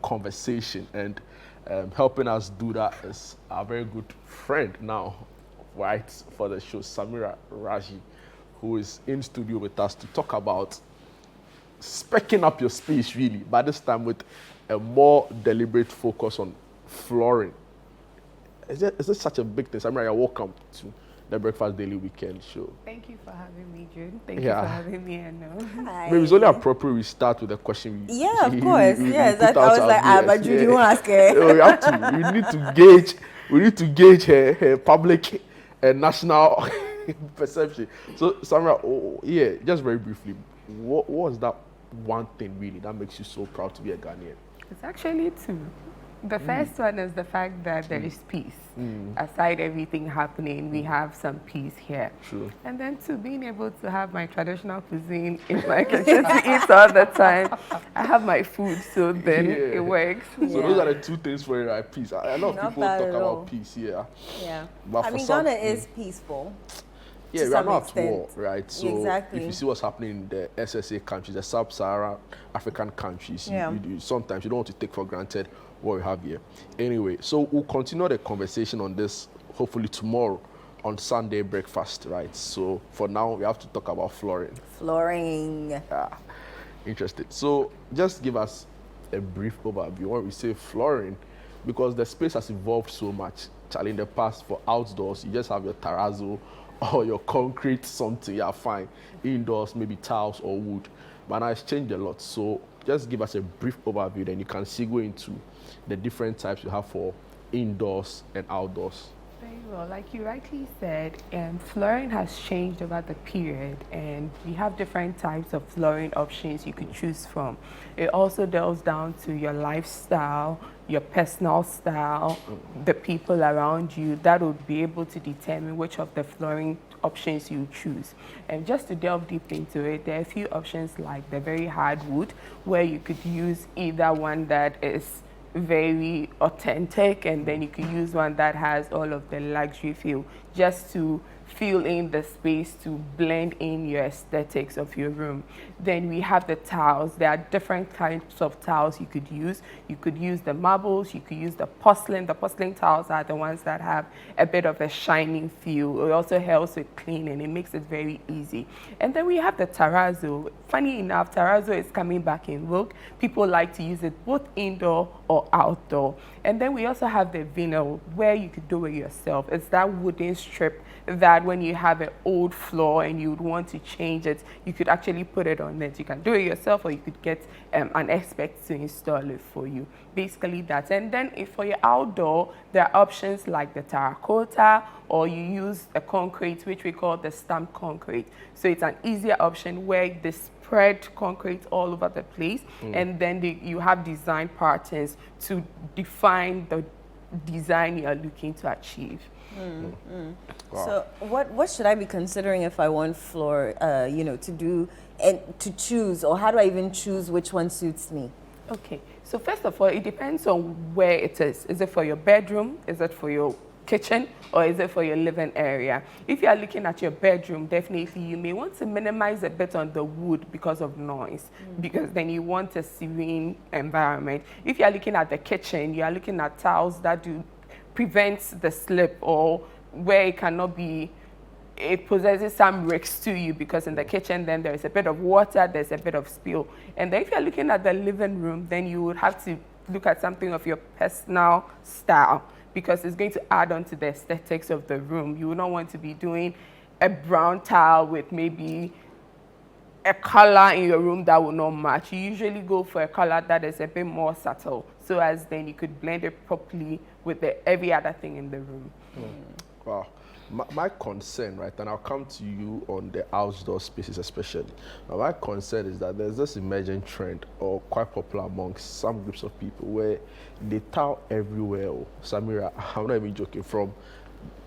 conversation, and helping us do that is our very good friend now, right, for the show, Samira Raji, who is in studio with us to talk about specking up your space, really, but this time with a more deliberate focus on flooring. Is it such a big thing? Samira, you're welcome to the Breakfast Daily Weekend show. Thank you for having me, June. Thank you for having me, I know. Hi. Maybe it's only appropriate we start with a question. Yeah, of course. Yes, put I out was our like, but viewers. Judy, you want to ask her? We have to. We need to gauge her public and national perception. So, Samira, yeah, just very briefly, what was that one thing really that makes you so proud to be a Ghanaian? It's actually two. The first one is the fact that there is peace. Aside everything happening, we have some peace here. True. And then two, being able to have my traditional cuisine in my kitchen to eat all the time. I have my food, so then it works. So those are the two things for you, right? Peace. A lot of Not people bad talk at about all. peace, yeah. Yeah. But I for mean, some- Ghana is peaceful. Yeah, to we are some not at extent. war, right? So Exactly. if you see what's happening in the SSA countries, the sub-Saharan African countries, Yeah. sometimes you don't want to take for granted what we have here. Anyway, so we'll continue the conversation on this hopefully tomorrow on Sunday breakfast, right? So for now, we have to talk about flooring. Flooring. Interested. So just give us a brief overview when we say flooring, because the space has evolved so much. Charlie, in the past, for outdoors, you just have your terrazzo or your concrete something, yeah, fine. Indoors, maybe tiles or wood. But now it's changed a lot. So just give us a brief overview, then you can segue into the different types you have for indoors and outdoors. Very well. Like you rightly said, flooring has changed over the period, and we have different types of flooring options you could choose from. It also delves down to your lifestyle, your personal style, the people around you. That would be able to determine which of the flooring options you choose. And just to delve deep into it, there are a few options like the very hard wood, where you could use either one that is very authentic, and then you can use one that has all of the luxury feel, just to fill in the space to blend in your aesthetics of your room. Then we have the tiles. There are different types of tiles you could use. You could use the marbles, you could use the porcelain. The porcelain tiles are the ones that have a bit of a shining feel. It also helps with cleaning. It makes it very easy. And then we have the terrazzo. Funny enough, terrazzo is coming back in vogue. People like to use it both indoor or outdoor. And then we also have the vinyl, where you could do it yourself. It's that wooden strip that when you have an old floor and you would want to change it, you could actually put it on it. You can do it yourself, or you could get an expert to install it for you. Basically that. And then if for your outdoor, there are options like the terracotta, or you use a concrete, which we call the stamped concrete. So it's an easier option where they spread concrete all over the place, and then you have design patterns to define the design you are looking to achieve. Wow. So what should I be considering if I want floor, to do and to choose, or how do I even choose which one suits me? Okay, so first of all, it depends on where it is. Is it for your bedroom? Is it for your kitchen? Or is it for your living area? If you are looking at your bedroom, definitely you may want to minimize a bit on the wood because of noise, because then you want a serene environment. If you are looking at the kitchen, you are looking at tiles that do prevent the slip, or where it cannot be, it possesses some risks to you, because in the kitchen then there is a bit of water, there's a bit of spill. And then if you're looking at the living room, then you would have to look at something of your personal style, because it's going to add on to the aesthetics of the room. You would not want to be doing a brown tile with maybe a color in your room that will not match. You usually go for a color that is a bit more subtle, so as then you could blend it properly with every other thing in the room. Wow. My concern, right, and I'll come to you on the outdoor spaces especially. My concern is that there's this emerging trend, or quite popular amongst some groups of people, where they tile everywhere. Oh, Samira, I'm not even joking,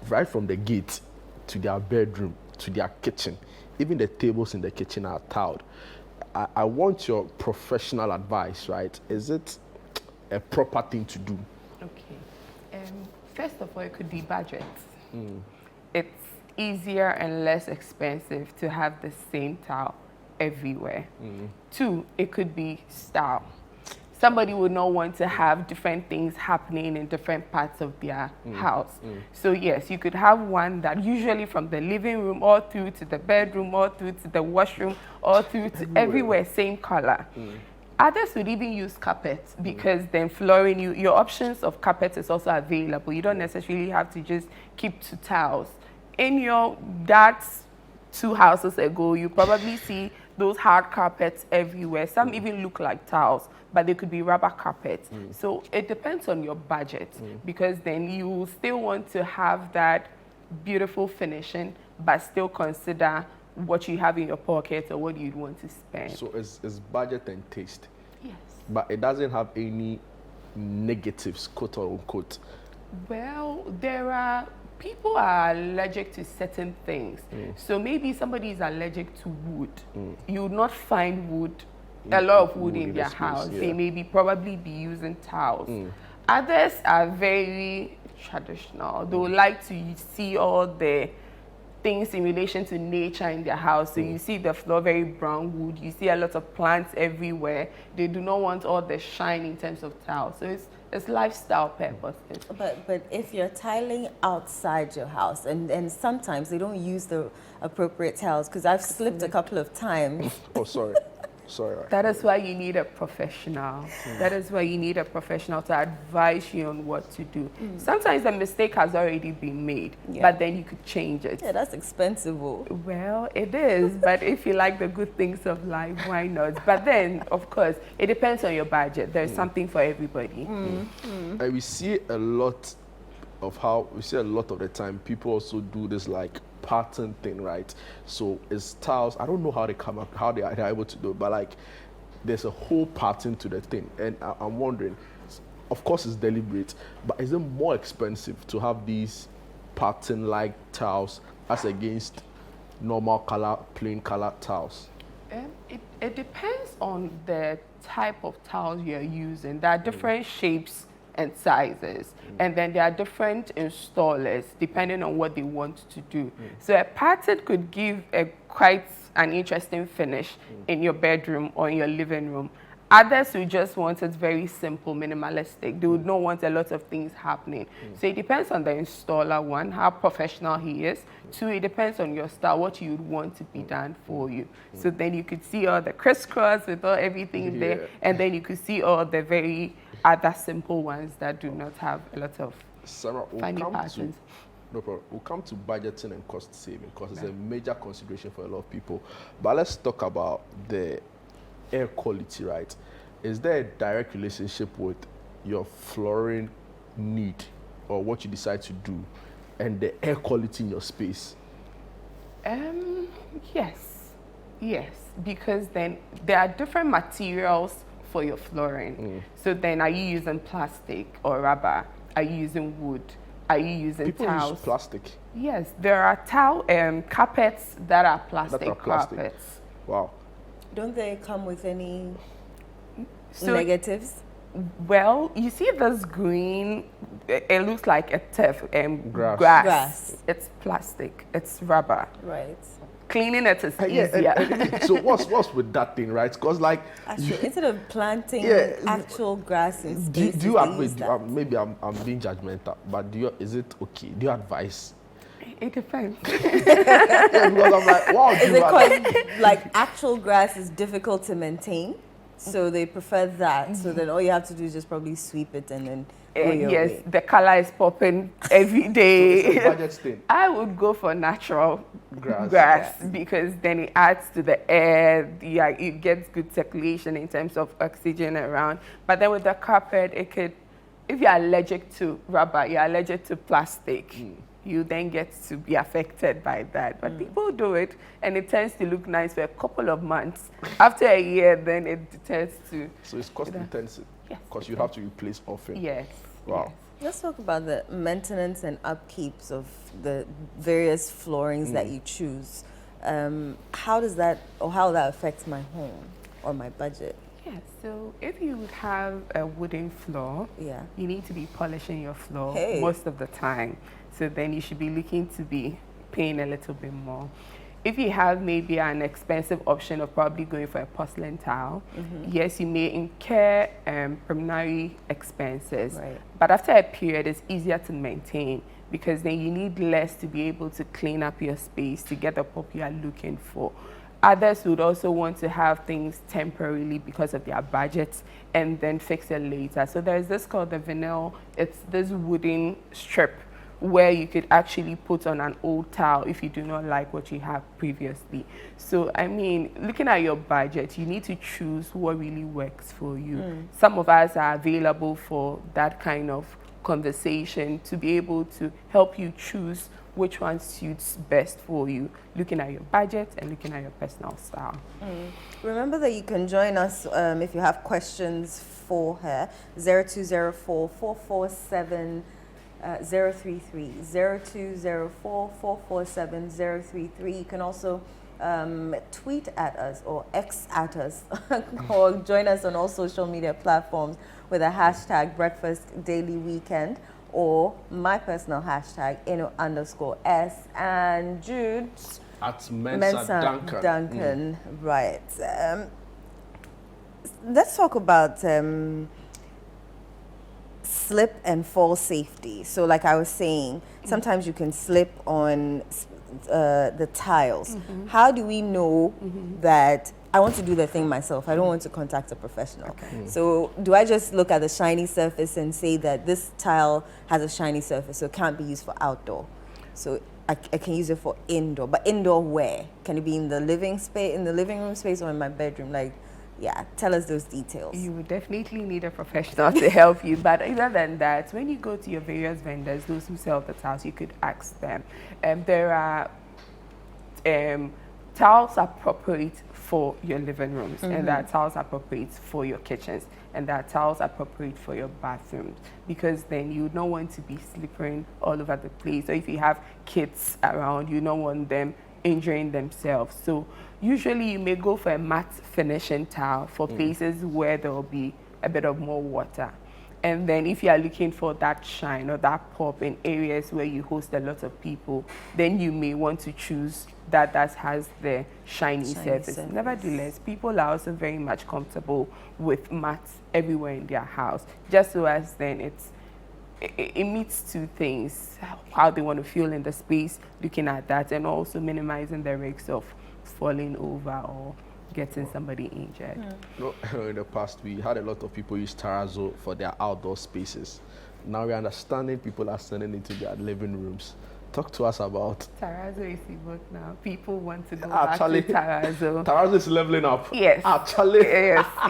right from the gate to their bedroom to their kitchen. Even the tables in the kitchen are tiled. I want your professional advice, right? Is it a proper thing to do? Okay. First of all, it could be budget. It's easier and less expensive to have the same tile everywhere. Two, it could be style. somebody would not want to have different things happening in different parts of their house. So yes, you could have one that usually from the living room all through to the bedroom, all through to the washroom, all through to everywhere same color. Others would even use carpet because then flooring, your options of carpet is also available. You don't necessarily have to just keep to tiles. In your dad's 2 houses ago, you probably see those hard carpets everywhere. Some even look like tiles, but they could be rubber carpets. So it depends on your budget because then you still want to have that beautiful finishing, but still consider what you have in your pocket or what you'd want to spend. So it's budget and taste. Yes. But it doesn't have any negatives, quote unquote. Well, people are allergic to certain things. So maybe somebody is allergic to wood. You would not find a lot of wood in their house. They maybe probably be using tiles. Others are very traditional. They would like to see all the things in relation to nature in their house. So you see the floor very brown wood. You see a lot of plants everywhere. They do not want all the shine in terms of tiles. So it's lifestyle purposes. But if you're tiling outside your house, and sometimes they don't use the appropriate tiles, because I've slipped a couple of times. Oh, sorry. Sorry. That is why you need a professional. That is why you need a professional to advise you on what to do. Sometimes the mistake has already been made, but then you could change it. Yeah, that's expensive. Well, it is, but if you like the good things of life, why not? But then, of course, it depends on your budget. There's something for everybody. And we see a lot of the time people also do this like pattern thing, right? So it's tiles. I don't know how they come up, how they're able to do it, but like there's a whole pattern to the thing. And I'm wondering, of course it's deliberate, but is it more expensive to have these pattern like tiles as against normal color, plain color tiles? It depends on the type of tiles you're using. There are different shapes and sizes, and then there are different installers depending on what they want to do. So a pattern could give quite an interesting finish in your bedroom or in your living room. Others who just want it very simple, minimalistic. They would not want a lot of things happening. So it depends on the installer, one, how professional he is. Two, it depends on your style, what you would want to be done for you. So then you could see all the crisscross with all everything there, and then you could see all the very other simple ones that do not have a lot of funny patterns. No problem. We'll come to budgeting and cost saving because it's a major consideration for a lot of people. But let's talk about the air quality, right? Is there a direct relationship with your flooring need or what you decide to do and the air quality in your space? Yes, because then there are different materials for your flooring. So then are you using plastic or rubber? Are you using wood? Are you using People tiles? use plastic. Yes, there are carpets that are plastic carpets. Wow. Don't they come with any negatives? Well, you see this green, it looks like a turf, grass. It's plastic, it's rubber. Right. Cleaning it is easier. So what's with that thing, right? Because like actually, instead of planting actual grass in spaces, do you advise? Maybe I'm being judgmental, but is it okay? Do you advise? It depends. Yeah, because I'm like, wow. Is it because like actual grass is difficult to maintain, so they prefer that? So then all you have to do is just probably sweep it and then. Yes, the color is popping every day. So it's a budget thing. I would go for natural grass because then it adds to the air. It gets good circulation in terms of oxygen around. But then with the carpet, it could, if you're allergic to rubber, you're allergic to plastic, you then get to be affected by that. But people do it, and it tends to look nice for a couple of months. After a year, then it tends to. So it's cost intensive. Yes. Because you have to replace often. Yes. Wow. Yes. Let's talk about the maintenance and upkeeps of the various floorings that you choose. How that affects my home or my budget? Yeah, so if you would have a wooden floor, you need to be polishing your floor most of the time. So then you should be looking to be paying a little bit more. if you have maybe an expensive option of probably going for a porcelain tile, yes, you may incur preliminary expenses. Right. But after a period, it's easier to maintain because then you need less to be able to clean up your space to get the pop you are looking for. Others would also want to have things temporarily because of their budgets and then fix it later. So there's this called the vinyl. It's this wooden strip where you could actually put on an old tile if you do not like what you have previously. So, I mean, looking at your budget, you need to choose what really works for you. Some of us are available for that kind of conversation to be able to help you choose which one suits best for you, looking at your budget and looking at your personal style. Remember that you can join us if you have questions for her. 0204 447 033 0204 447 033. You can also tweet at us or X at us or join us on all social media platforms with a hashtag Breakfast Daily Weekend or my personal hashtag @Eno_S and Jude At Mensa Duncan. Right. Let's talk about slip and fall safety. So like I was saying, sometimes you can slip on the tiles. How do we know that I want to do the thing myself? I don't want to contact a professional. So do I just look at the shiny surface and say that this tile has a shiny surface, so it can't be used for outdoor? So I can use it for indoor, but indoor where? Can it be in the living room space, or in my bedroom? Like, yeah, tell us those details. You would definitely need a professional to help you. But other than that, when you go to your various vendors, those who sell the tiles, you could ask them. There are tiles appropriate for your living rooms, and there are tiles appropriate for your kitchens, and there are tiles appropriate for your bathrooms, because then you don't want to be slippering all over the place. Or if you have kids around, you don't want them injuring themselves. So usually you may go for a matte finishing tile for places where there will be a bit of more water. And then if you are looking for that shine or that pop in areas where you host a lot of people, then you may want to choose that has the shiny surface. Nevertheless, people are also very much comfortable with mats everywhere in their house, just so as then it meets two things: how they want to feel in the space, looking at that, and also minimizing the risks of falling over or getting somebody injured. No, in the past, we had a lot of people use terrazzo for their outdoor spaces. Now we're understanding people are sending it to their living rooms. Talk to us about Terrazzo is evoked now. People want to go Actually, back to terrazzo. terrazzo is leveling up. Yes. Actually.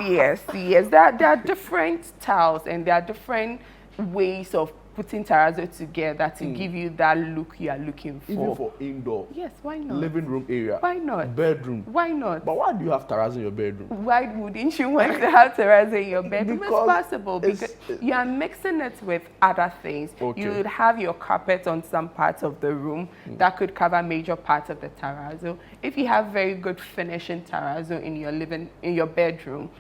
Yes. There are different tiles and there are different ways of putting terrazzo together to give you that look you are looking for. Even for indoor. Yes, why not? Living room area. Why not? Bedroom. Why not? But why do you have terrazzo in your bedroom? Why wouldn't you want to have terrazzo in your bedroom? It's Because possible because you are mixing it with other things. Okay. You would have your carpet on some parts of the room that could cover major parts of the terrazzo. If you have very good finishing terrazzo in your bedroom,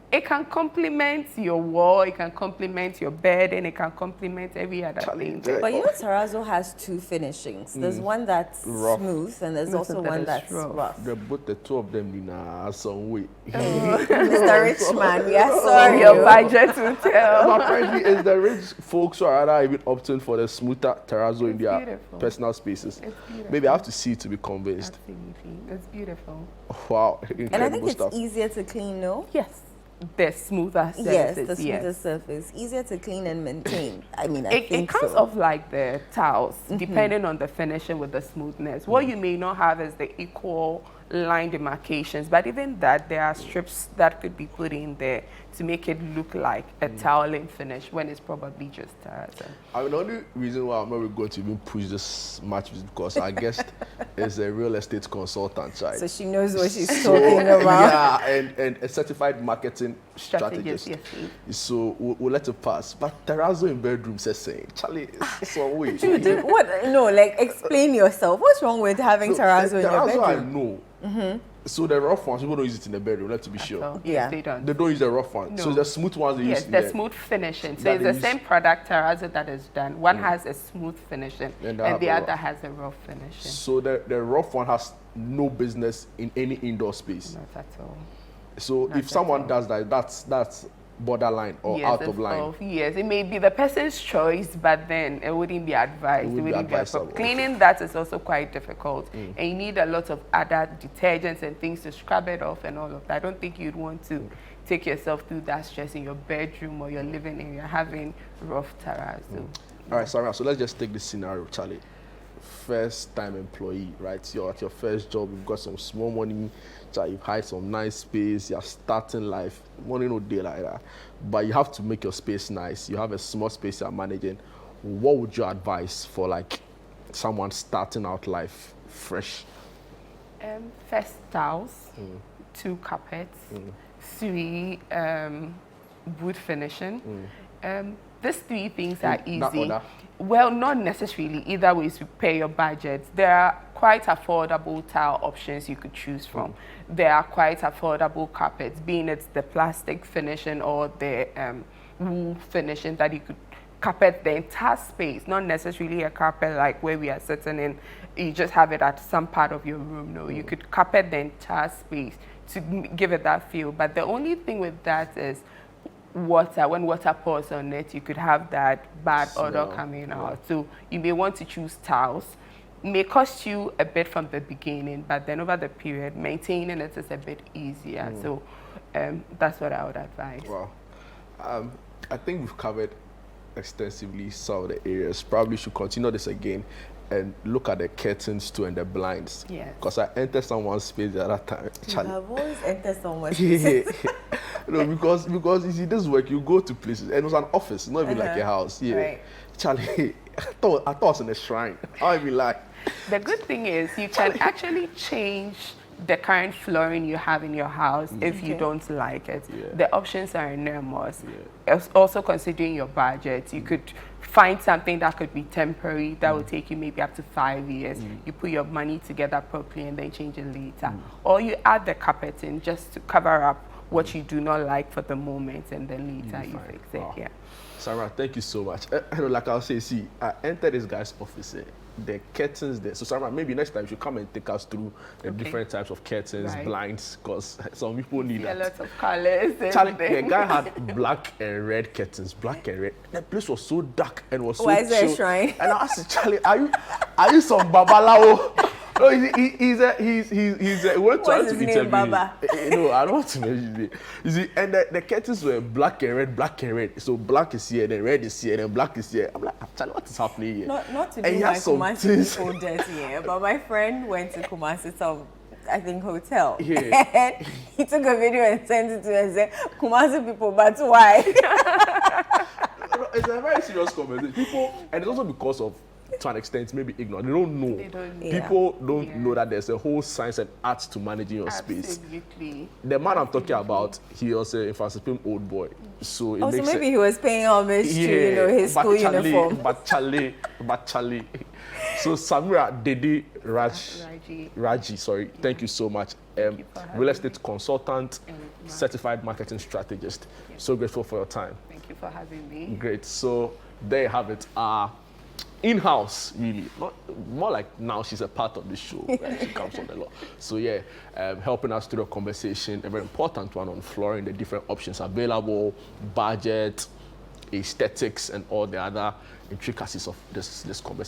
it can complement your wall, it can complement your bed, and it can complement every other thing. But you know, terrazzo has two finishings. There's one that's Rough. smooth, and there's also one that's rough. Both the two of them in some way. Mr. Richman, we are sorry. Your budget will tell. But apparently, it's the rich folks who are either even opting for the smoother terrazzo in their beautiful. personal spaces. It's beautiful. Maybe I have to see it to be convinced. Absolutely. It's beautiful. Wow, And I incredible think stuff. it's easier to clean, no? Yes. The smoother surfaces. Yes, the smoother yes. surface. Easier to clean and maintain. I mean, I It think comes so. off like the tiles, depending on the finishing with the smoothness. What you may not have is the equal line demarcations, but even that, there are strips that could be put in there to make it look like a toweling finish when it's probably just terrazzo. I mean, the only reason why I'm not going to even push this much is because our guest is a real estate consultant, right? So she knows what she's talking about. Yeah, and a certified marketing strategist. Yes. So we'll let it pass. But terrazzo in bedrooms, saying, Charlie, it's one way. Dude, what? No, like explain yourself. What's wrong with having terrazzo in your terrazzo I bedroom? know. So the rough ones, people don't use it in the bedroom, let's be sure. So, Yeah. yes, they don't. They don't use the rough ones. So No. the smooth ones they Yes, use in the smooth finishing. So that it's they the use- same product terrazzo that is done. One has a smooth finishing, And they and have the a other rough. has a rough finishing. So the rough one has no business in any indoor space. Not at all. So Not if at someone all. does that, that's borderline or Yes, out of it's line. yes, it may be the person's choice, but then it wouldn't be advised. It wouldn't be advisable, okay. Cleaning that is also quite difficult, and you need a lot of other detergents and things to scrub it off and all of that. I don't think you'd want to take yourself through that stress in your bedroom or your living area having rough terrazzo. All right, Sarah, so let's just take this scenario, Charlie. First time employee, right? You're at your first job, you've got some small money, you've hired some nice space, you're starting life, money no day like that. But you have to make your space nice. You have a small space you're managing. What would you advise for like someone starting out life fresh? First towels, 2 carpets, 3 wood finishing. These 3 things are That easy. order? Well, not necessarily. Either way, to pay your budget. There are quite affordable tile options you could choose from. There are quite affordable carpets, being it's the plastic finishing or the wool finishing that you could carpet the entire space, not necessarily a carpet like where we are sitting in. You just have it at some part of your room. No, you could carpet the entire space to give it that feel. But the only thing with that is water. When water pours on it, you could have that bad odor Smell. coming out. So you may want to choose towels. May cost you a bit from the beginning, but then over the period, maintaining it is a bit easier. So that's what I would advise. Wow. I think we've covered extensively some of the areas. Probably should continue this again and look at the curtains too and the blinds. Yes. Because I entered someone's space the other time. Charlie. I've always entered someone's Yeah. No, because you see this work, you go to places and it was an office, not even like a house. Yeah. Right. Charlie, I thought I was in a shrine. I'll be like, The good thing is you can actually change the current flooring you have in your house if you Okay. don't like it. Yeah. The options are enormous. Also considering your budget, you could find something that could be temporary that will take you maybe up to 5 years. You put your money together properly and then change it later. Or you add the carpeting just to cover up what you do not like for the moment, and then later you fine. fix it. Wow. Yeah. Sarah, thank you so much. Like I'll say, see, I entered this guy's office. The curtains there. So Sarah, maybe next time you should come and take us through the different types of curtains, Right. blinds, because some people need A that. lot of colors. and Charlie, the things. guy had black and red curtains, black and red. The place was so dark and was so Why is there a chill. shrine? And I asked Charlie, are you some babalawo? No, he's a went to What's his name, interview. Baba? No, I don't want to mention it. You see, and the curtains were black and red, black and red. So black is here, then red is here, then black is here. I'm like, Charlie, what is happening here? Not to And do he my has some Kumasi things. people dirty, yeah, but my friend went to Kumasi, some, I think, hotel. Yeah. And he took a video and sent it to us and said, Kumasi people, but why? No, it's a very serious conversation. People, and it's also because of, to an extent, maybe ignorant. They don't know. They don't know. Yeah. People don't Yeah. know that there's a whole science and art to managing your space. Absolutely. The man I'm talking about, he was a infantile old boy. So it Oh, so makes maybe he was paying homage to, you know, his but school Charlie, uniform. But Charlie. So Samira Dedi Raji, sorry, thank you so much. you for having Real estate consultant, And certified marketing strategist. So grateful for your time. Thank you for having me. Great. So there you have it. In-house, really. Not more like now she's a part of the show. Right? She comes on a lot. So yeah, helping us through a conversation, a very important one on flooring, the different options available, budget, aesthetics, and all the other intricacies of this conversation.